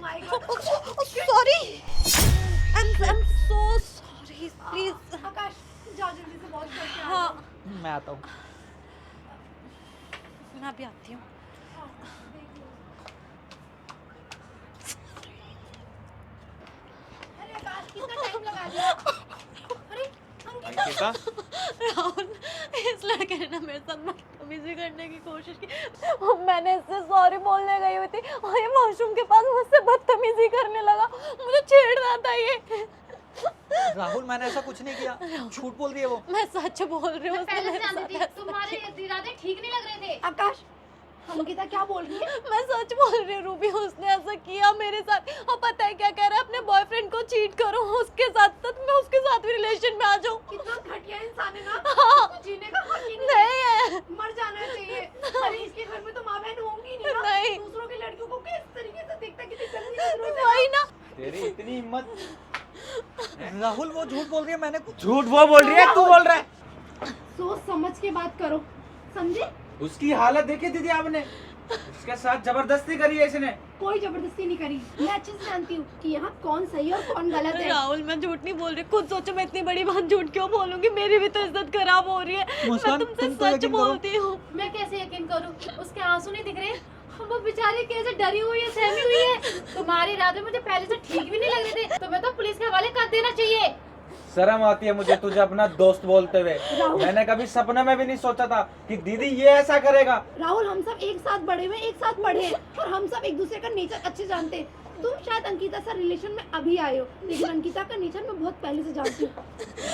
My god, sorry, I am so sorry, please. Akash जाओ जल्दी से वॉश करके आ हाँ, जाओ। मैं आता हूँ। मैं भी आती हूँ। हाँ, देख लो। अरे आकाश कितना टाइम लगा दिया। अरे अंकिता, अंकिता, राहुल, इस लड़के ने ना मेरे साथ बदतमीजी करने की कोशिश की। मैंने इससे सॉरी बोलने गई हुई थी और ये वॉशरूम के पास मुझसे बदतमीजी करने लगा। मुझे छेड़ रहा था ये। राहुल मैंने ऐसा कुछ नहीं किया, झूठ बोल रही है वो। मैं सच बोल रही हूँ, उसने पहले से मेरे जानती साथ थी तुम्हारे इरादे ठीक नहीं लग रहे थे। आकाश अंकिता क्या बोल रही है? मैं सच बोल रही हूँ रूबी, उसने ऐसा किया मेरे साथ। और पता है क्या कह रहा है, अपने बॉयफ्रेंड को चीट करो उसके साथ, तो मैं उसके साथ भी रिलेशन में आ जाऊँ। कितना घटिया इंसान है ना। हाँ। उसको जीने का हक ही नहीं नहीं है। है। मर जाना चाहिए। अरे इसके घर में तो माँ बहन होंगी नहीं ना। नहीं। दूसरों की लड़कियों को किस तरीके से देखता है, कितनी गंदी नजरों से। वही ना। तेरी इतनी हिम्मत। राहुल वो झूठ बोल रही है, मैंने कुछ। झूठ वो बोल रही है, तू बोल रहा है। सोच समझ के बात करो, समझे? उसकी हालत देखी दीदी आपने, उसके साथ जबरदस्ती करी है इसने। कोई जबरदस्ती नहीं करी। मैं अच्छे से जानती हूँ कि यहाँ कौन सही और कौन गलत है। राहुल मैं झूठ नहीं बोल रही, खुद सोचो मैं इतनी बड़ी बात झूठ क्यों बोलूंगी, मेरी भी तो इज्जत खराब हो रही है। मैं मुस्कान, तुमसे तुम तो सच यकीन करो। बोलती हूँ। मैं कैसे यकीन करूं, उसके आंसू नहीं दिख रहे। वो बेचारी कैसे डरी हुई है, सहमी हुई है। तुम्हारे इरादे मुझे पहले से ठीक भी नहीं लग रहे थे। तुम्हें तो पुलिस के हवाले कर देना चाहिए। शर्म आती है मुझे तुझे अपना दोस्त बोलते हुए। मैंने कभी सपने में भी नहीं सोचा था कि दीदी ये ऐसा करेगा। राहुल हम सब एक साथ बड़े हुए, एक साथ पढ़े हैं और हम सब एक दूसरे का नेचर अच्छे जानते हैं। तुम शायद अंकिता से रिलेशन में अभी आए हो, लेकिन अंकिता का नेचर मैं बहुत पहले से जानती हूँ।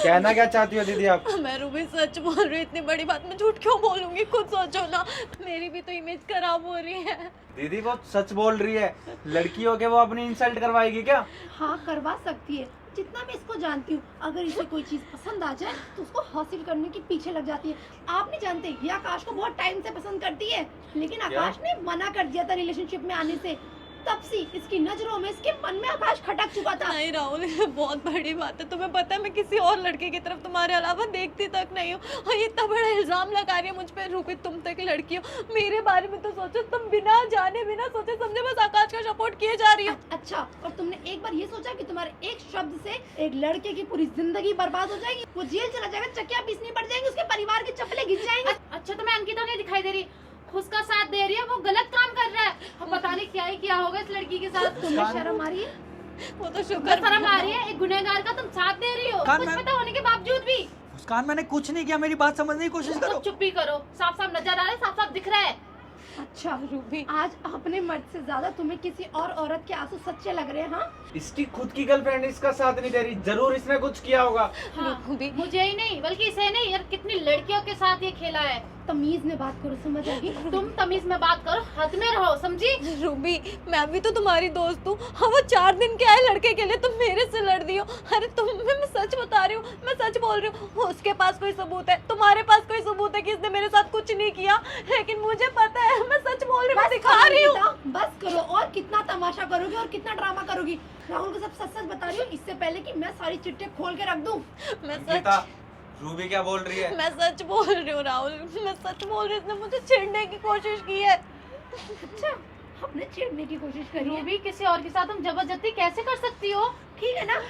कहना क्या चाहती हो दीदी आप? मैं रूबी सच बोल रही हूँ, इतनी बड़ी बात मैं झूठ क्यों बोलूंगी, खुद सोचो ना। मेरी भी तो इमेज खराब हो रही है। दीदी वो सच बोल रही है, लड़कियों के वो अपनी इंसल्ट करवाएगी क्या? हाँ करवा सकती है। जितना मैं इसको जानती हूँ, अगर इसे कोई चीज पसंद आ जाए तो उसको हासिल करने के पीछे लग जाती है। आप नहीं जानते, ये आकाश को बहुत टाइम से पसंद करती है, लेकिन आकाश ने मना कर दिया था रिलेशनशिप में आने से। तब से इसकी नजरों में, इसके मन में आकाश खटक चुका था। नहीं राहुल, ये बहुत बड़ी बात है। तुम्हें पता है मैं किसी और लड़के की तरफ तुम्हारे अलावा देखती तक नहीं हूँ, और ये इतना बड़ा इल्जाम लगा रही है मुझ पे। रूबी तुम तक लड़की हो, मेरे बारे में तो सोचो। तुम बिना जाने बिना सोचे समझे बस आकाश का सपोर्ट किए जा रही हो। अच्छा, और तुमने एक बार ये सोचा कि तुम्हारे एक शब्द से एक लड़के की पूरी जिंदगी बर्बाद हो जाएगी? वो जेल चला जाएगा, चक्कियां पीसनी पड़ जाएंगी, उसके परिवार के चप्पलें घिस जाएंगे। अच्छा तो मैं अंकिता नहीं दिखाई दे रही, उसका साथ दे रही है, वो गलत काम कर रहा है। अब पता नहीं क्या ही किया होगा इस लड़की के साथ। तुम्हें शर्म आ रही है? वो तो शुक्र शुक्र शर्म आ रही है, एक गुनहगार का तुम साथ दे रही हो, कान कुछ में- पता होने के बावजूद भी। मुस्कान मैंने कुछ नहीं किया, मेरी बात समझने की कोशिश तुम करो। चुप ही करो, साफ साफ नजर आ रहा है, साफ साफ दिख रहा है। अच्छा रूबी, आज अपने मर्द से ज्यादा तुम्हें किसी और औरत के आंसू सच्चे लग रहे हैं? हाँ इसकी खुद की गर्लफ्रेंड इसका साथ नहीं दे रही, जरूर इसने कुछ किया होगा। हाँ, रूबी मुझे ही नहीं बल्कि इसे नहीं यार, कितनी लड़कियों के साथ ये खेला है। तमीज में बात करो, समझ आ गई? तुम तमीज में बात करो, हद में रहो, समझी? रूबी, मैं भी तो तुम्हारी दोस्त हूँ। हाँ वो 4 दिन के आए लड़के के लिए तुम मेरे से लड़ दी हो। अरे मैं सच बता रही हूँ, मैं सच बोल रही हूँ। उसके पास कोई सबूत है, तुम्हारे पास कोई सबूत है कि इसने मेरे साथ कुछ नहीं किया, लेकिन मुझे पता है, मैं सच बोल रही हूँ, मैं दिखा रही हूँ। बस करो, और कितना तमाशा करोगी और कितना ड्रामा करोगी? राहुल को सब सच सच बता रही हूँ, इससे पहले कि मैं सारी चिट्ठे खोल के रख दूं। मैं अंकिता, सच रूबी क्या बोल रही है? मैं सच बोल रही हूँ राहुल, मैं सच बोल रही हूँ। इसने मुझे छेड़ने की कोशिश की है। अच्छा, हमने छेड़ने की कोशिश करी है? रूबी किसी और के साथ तुम जबरदस्ती कैसे कर सकती हो? ठीक है ना,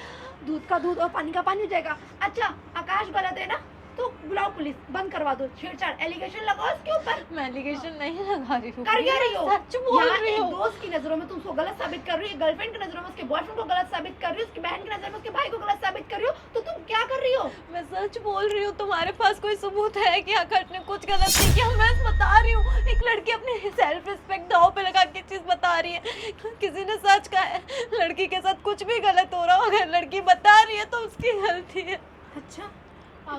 दूध का दूध और पानी का पानी हो जाएगा। अच्छा, आकाश गलत है ना, तो बुलाओ पुलिस, बंद करवा दो छेड़छाड़, एलिगेशन लगाओ इसके ऊपर। मैं एलिगेशन नहीं लगा रही हूँ, कर क्या रही हो? सच बोल यहाँ रही एक हूँ। दोस्त की नजरों में तुम उसको गलत साबित कर रही हो, गर्लफ्रेंड की नजरों में उसके बॉयफ्रेंड को गलत साबित कर रही हो, उसकी बहन की नजर में उसके भाई को गलत साबित कर रही हो, तो तुम क्या कर रही हो? मैं सच बोल रही हूँ। तुम्हारे पास कोई सबूत है कि आकाश ने कुछ गलत नहीं किया? मैं बता रही हूँ, एक लड़की अपने सेल्फ रिस्पेक्ट दांव पे लगा के चीज बता रही है। किसी ने सच कहा है, लड़की के साथ कुछ भी गलत हो रहा हो, अगर लड़की बता रही है तो उसकी गलती है। अच्छा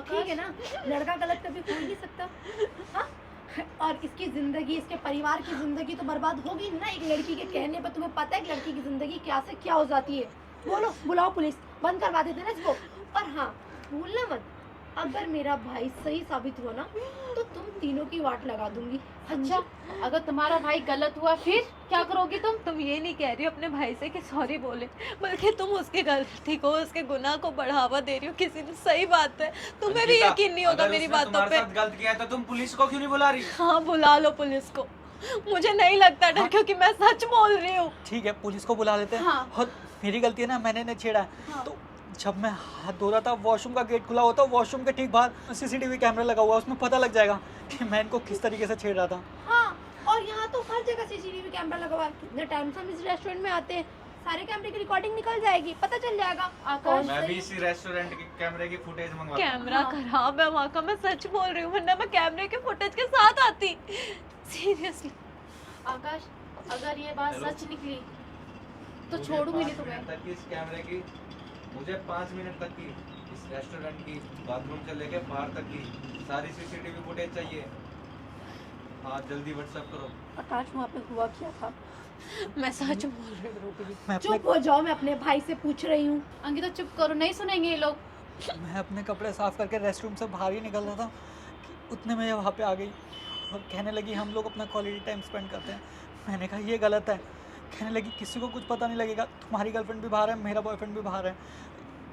ठीक है ना, लड़का गलत कभी हो ही नहीं सकता। हाँ? और इसकी जिंदगी, इसके परिवार की जिंदगी तो बर्बाद होगी ना एक लड़की के कहने पर। तुम्हें पता है कि लड़की की जिंदगी क्या से क्या हो जाती है? बोलो, बुलाओ पुलिस, बंद करवा देते ना इसको। और हाँ, भूलना मत, अगर मेरा भाई सही साबित हुआ ना तो तुम तीनों की वाट लगा दूंगी। अच्छा, अगर तुम्हारा भाई गलत हुआ फिर क्या करोगी तुम? तुम ये नहीं कह रही हो अपने भाई से कि सॉरी बोले, बल्कि तुम उसकी गलती को, उसके गुनाह को बढ़ावा दे रही हो। किसी ने, सही बात है, तुम्हें भी अंकिता, यकीन नहीं होगा अगर मेरी उसने बातों तुम्हारे पे। साथ गलत किया है तो तुम पुलिस को क्यों नहीं बुला रही? हाँ बुला लो पुलिस को। मुझे नहीं लगता डर, क्योंकि मैं सच बोल रही हूँ। ठीक है, पुलिस को बुला लेते हैं। हाँ। और मेरी गलती है ना, मैंने इन्हें छेड़ा है। तो जब मैं हाथ धो रहा था, वॉशरूम का गेट खुला हुआ था, वॉशरूम के ठीक बाहर सीसीटीवी कैमरा लगा हुआ, उसमें पता लग जाएगा कि मैं इनको किस तरीके से छेड़ रहा था। हाँ, और यहाँ तो हर जगह सीसीटीवी कैमरा लगा हुआ है। कितने टाइम से हम इस रेस्टोरेंट में आते हैं, सारे कैमरे की रिकॉर्डिंग निकल जाएगी, पता चल जाएगा। आकाश मैं भी इसी रेस्टोरेंट के कैमरे की फुटेज मंगवाता हूँ। कैमरा खराब है वहाँ का, मैं सच बोल रही हूँ, वरना मैं कैमरे के फुटेज के साथ आती। सीरियसली आकाश, अगर ये बात हेलो? सच निकली तो मुझे छोड़ूंगी 5 नहीं तुम्हें। मिनट तक की इस कैमरे की, मुझे 5 मिनट तक की इस रेस्टोरेंट की, बाथरूम से लेके बाहर तक की सारी सीसीटीवी फुटेज चाहिए। हाँ, जल्दी व्हाट्सएप करो। आकाश, वहाँ पे हुआ क्या था? मैं सच बोल रही हूँ। मैं अपने चुप हो जाओ, मैं अपने भाई से पूछ रही हूँ। अंकिता चुप करो, नहीं सुनेंगे ये लोग। मैं अपने कपड़े साफ करके रेस्टरूम से बाहर ही निकल रहा था कि उतने में ये वहाँ पे आ गई और कहने लगी हम लोग अपना क्वालिटी टाइम स्पेंड करते हैं। मैंने कहा ये गलत है। कहने लगी किसी को कुछ पता नहीं लगेगा, तुम्हारी गर्लफ्रेंड भी बाहर है, मेरा बॉयफ्रेंड भी बाहर है,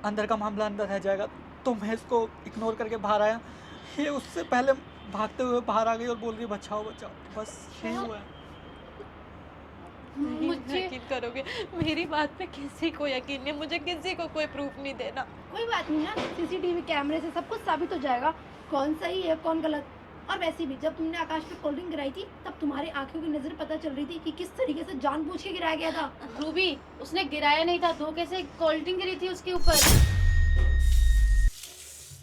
अंदर का मामला अंदर रह जाएगा। तो मैं इसको इग्नोर करके बाहर आया, ये उससे पहले भागते हुए बाहर आ गई और बोल रही बचाओ बचाओ। बस यही हुआ है। मुझे यकीन करोगे, मेरी बात पे किसी को यकीन नहीं, मुझे किसी को कोई प्रूफ नहीं देना। कोई बात नहीं ना, सीसीटीवी कैमरे से सब कुछ साबित हो जाएगा, कौन सही है कौन गलत। और वैसे भी जब तुमने आकाश पे कोल्ड ड्रिंक गिराई थी, तब तुम्हारी आंखों की नजर पता चल रही थी कि किस तरीके से जानबूझ के गिराया गया था। रूबी, उसने गिराया नहीं था, धोखे से कोल्ड ड्रिंक गिरी थी उसके ऊपर।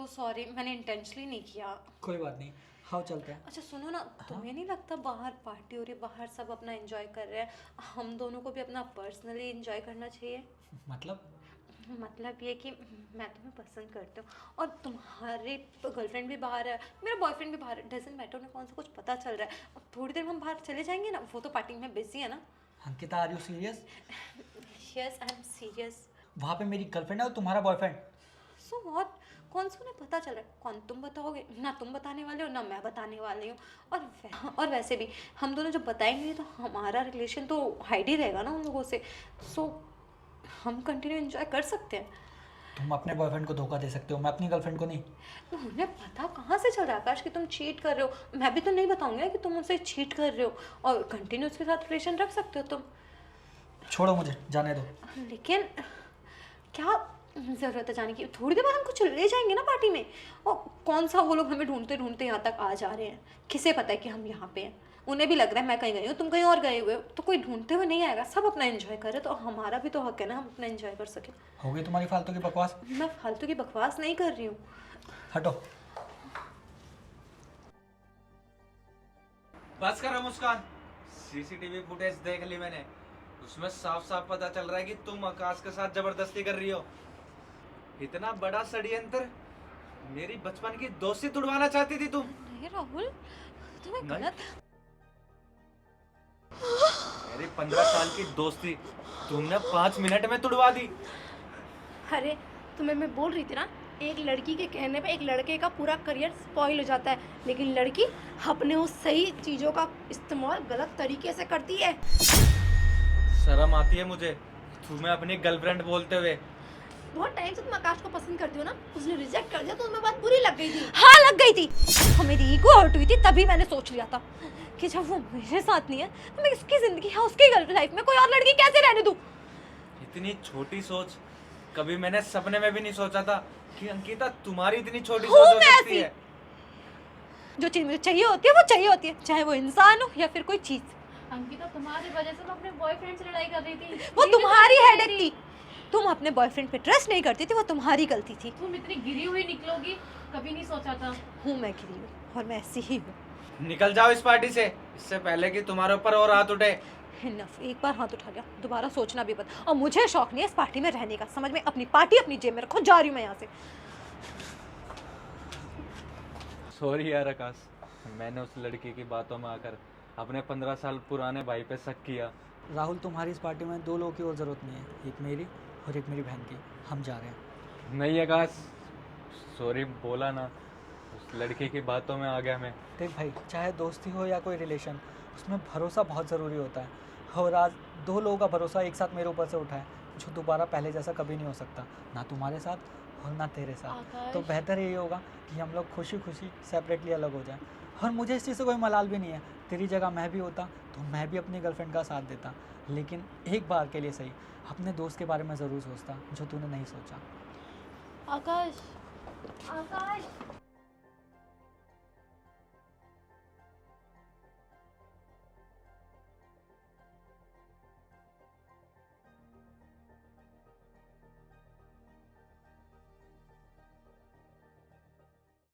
सॉरी, मैंने इंटेंशनली नहीं किया। कोई बात नहीं, हाँ चलते हैं। अच्छा सुनो ना, तुम्हें नहीं लगता बाहर पार्टी हो रही है, बाहर सब अपना एंजॉय कर रहे हैं, हम दोनों को भी अपना पर्सनली एंजॉय करना चाहिए? मतलब ये कि मैं तुम्हें पसंद करती हूँ और तुम्हारी गर्लफ्रेंड भी बाहर है, मेरा बॉयफ्रेंड भी बाहर है, डजंट मैटर उन्हें कौन सा कुछ पता चल रहा है। अब थोड़ी देर में हम बाहर चले जाएंगे ना, वो तो पार्टी में बिजी है ना। Ankita, are you serious? Yes, I am serious. वहाँ पे मेरी गर्लफ्रेंड है और तुम्हारा बॉयफ्रेंड। सो व्हाट, कौन सा उन्हें पता चल रहा है? कौन तुम बताओगे? ना तुम बताने वाले हो ना मैं बताने वाली हूँ। और वैसे भी हम दोनों जब बताएंगे तो हमारा रिलेशन तो हाइड ही रहेगा ना उन लोगों से। सो हम कंटिन्यू एंजॉय कर सकते हैं। तुम अपने बॉयफ्रेंड को धोखा दे सकते हो, मैं अपनी गर्लफ्रेंड को नहीं। तो उन्हें पता कहाँ से चल रहा है आकाश कि तुम चीट कर रहे हो? मैं भी तो नहीं बताऊंगा कि तुम उनसे चीट कर रहे हो, और कंटिन्यू उसके साथ रिलेशन रख सकते हो तुम। छोड़ो मुझे, जाने दो। लेकिन क्या ज़रूरत है जाने की? थोड़ी देर बाद हम कुछ ले जाएंगे ना पार्टी में, और कौन सा वो लोग हमें ढूंढते ढूंढते यहाँ तक आ जा रहे हैं? किसे पता है कि हम यहाँ पे हैं? उन्हें भी लग रहा है मैं कहीं गई हूँ, तुम कहीं और गए हुए हो, तो कोई ढूंढते हुए नहीं आएगा। सब अपना एंजॉय करे तो हमारा भी तो हक है ना, हम अपना एंजॉय कर सकें। हो गई तुम्हारी फालतू की बकवास, मैं फालतू की बकवास नहीं कर रही हूँ। हटो। बस करो मुस्कान, सीसीटीवी फुटेज देख ली मैंने, उसमें साफ साफ पता चल रहा है कि तुम आकाश के साथ जबरदस्ती कर रही हो। इतना बड़ा षड्यंत्र, मेरी बचपन की दोस्ती तुड़वाना चाहती थी तुम। नहीं राहुल, तुम्हें नहीं? गलत। मेरी 15 साल की दोस्ती तुमने 5 मिनट में तुड़वा दी। अरे तुम्हें मैं बोल रही थी ना, एक लड़की के कहने पे एक लड़के का पूरा करियर स्पॉइल हो जाता है, लेकिन लड़की अपने उस सही चीज़ों का इस्तेमाल गलत तरीके से करती है। शर्म आती है मुझे तुम्हें अपनी गर्लफ्रेंड बोलते हुए। बहुत टाइम से तुम आकाश को पसंद करती हो ना, उसने रिजेक्ट कर दिया तो तुम्हें बात बुरी लग गई थी। हाँ लग गई थी, और मेरी ईगो हर्ट हुई थी, तभी मैंने सोच लिया था कि जब वो मेरे साथ नहीं है तो मैं उसकी जिंदगी है, उसकी गर्ल लाइफ में कोई और लड़की कैसे रहने दूं? इतनी छोटी सोच कभी मैंने सपने में भी नहीं सोचा था कि अंकिता तुम्हारी इतनी छोटी सोच हो सकती है। जो चीज मुझे चाहिए होती है वो चाहिए होती है, चाहे वो इंसान हो या फिर कोई चीज। अंकिता, तुम्हारी वजह से मैं अपने बॉयफ्रेंड से लड़ाई कर रही थी। वो मेरी तुम्हारी वजह से हेडेक थी, तुम अपने बॉयफ्रेंड पे ट्रस्ट नहीं करती थी, वो तुम्हारी गलती थी। तुम इतनी गिरी हुई निकलोगी कभी नहीं सोचा था। हूँ मैं गिरी हुई और मैं ऐसी ही हूँ। निकल जाओ इस पार्टी से, इससे पहले कि तुम्हारे ऊपर और हाथ उठे। इनफ, एक बार हाथ उठा लिया, दोबारा सोचना भी मत। और मुझे शौक नहीं है इस पार्टी में रहने का, समझ में? अपनी पार्टी अपनी जेब में रखो, जा रही हूँ मैं यहाँ से। सॉरी यार आकाश, मैंने उस लड़की की बातों में आकर अपने 15 साल पुराने भाई पे शक किया। राहुल, तुम्हारी इस पार्टी में 2 लोगों की और ज़रूरत नहीं है, एक मेरी और एक मेरी बहन की। हम जा रहे हैं। नहीं आकाश, सॉरी बोला ना, उस लड़की की बातों में आ गया मैं। देख भाई, चाहे दोस्ती हो या कोई रिलेशन, उसमें भरोसा बहुत ज़रूरी होता है। और आज 2 लोगों का भरोसा एक साथ मेरे ऊपर से उठा है, जो दोबारा पहले जैसा कभी नहीं हो सकता, ना तुम्हारे साथ और ना तेरे साथ। आकाश। तो बेहतर यही होगा कि हम लोग खुशी खुशी सेपरेटली अलग हो जाएं। और मुझे इस चीज़ से कोई मलाल भी नहीं है, तेरी जगह मैं भी होता तो मैं भी अपनी गर्लफ्रेंड का साथ देता, लेकिन एक बार के लिए सही अपने दोस्त के बारे में ज़रूर सोचता जो तूने नहीं सोचा। आकाश, आकाश,